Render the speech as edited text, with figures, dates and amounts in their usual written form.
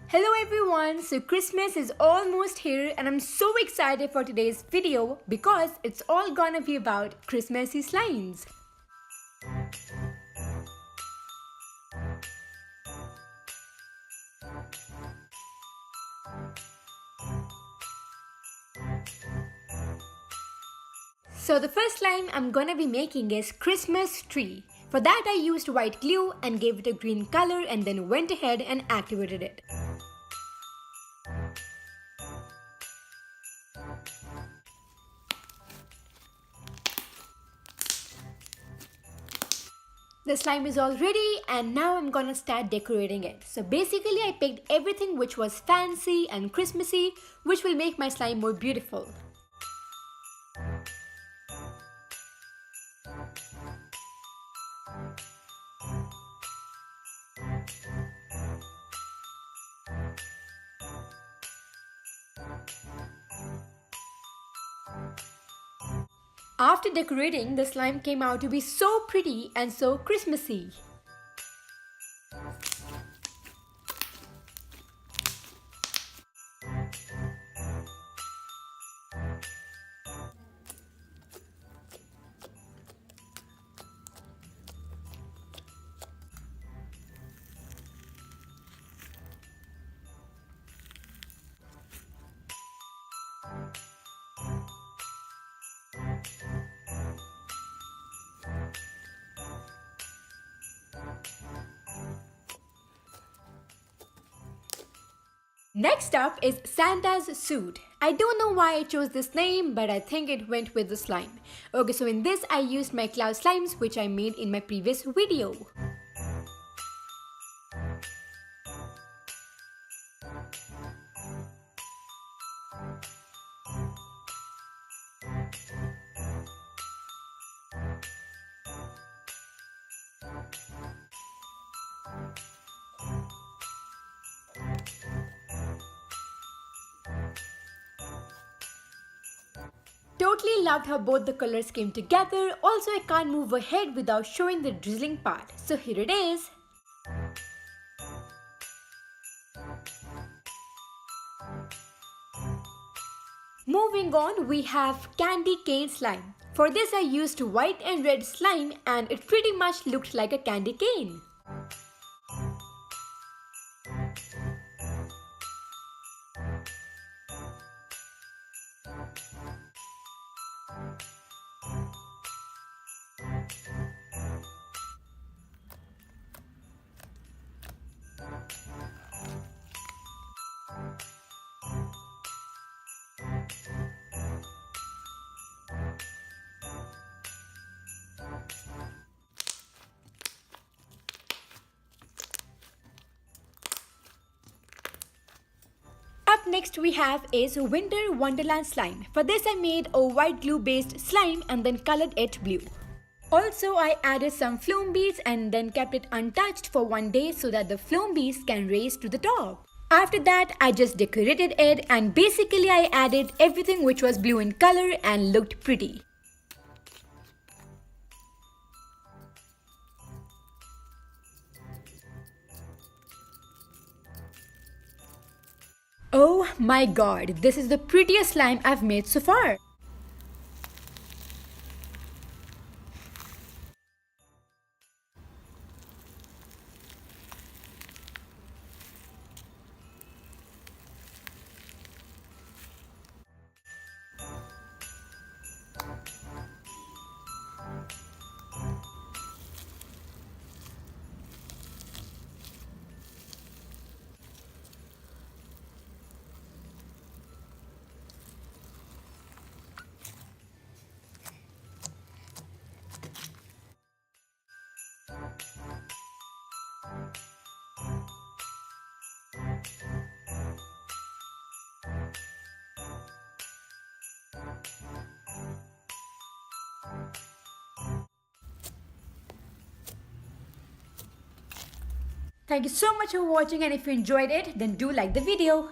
Hello everyone, so Christmas is almost here and I'm so excited for today's video because it's all gonna be about Christmassy slimes. So the first slime I'm gonna be making is Christmas tree. For that I used white glue and gave it a green color and then went ahead and activated it. The slime is all ready and now I'm gonna start decorating it. So basically I picked everything which was fancy and Christmassy, which will make my slime more beautiful. After decorating, the slime came out to be so pretty and so Christmassy. Next up is Santa's suit. I don't know why I chose this name, but I think it went with the slime. Okay, so in this I used my cloud slimes which I made in my previous video. Totally loved how both the colors came together. Also, I can't move ahead without showing the drizzling part. So here it is. Moving on, we have candy cane slime. For this I used white and red slime and it pretty much looked like a candy cane. Up next we have is Winter Wonderland slime. For this I made a white glue based slime and then colored it blue. Also I added some flume beads and then kept it untouched for one day so that the flume beads can raise to the top. After that I just decorated it and basically I added everything which was blue in color and looked pretty. Oh my god, this is the prettiest slime I've made so far. Thank you so much for watching, and if you enjoyed it, then do like the video.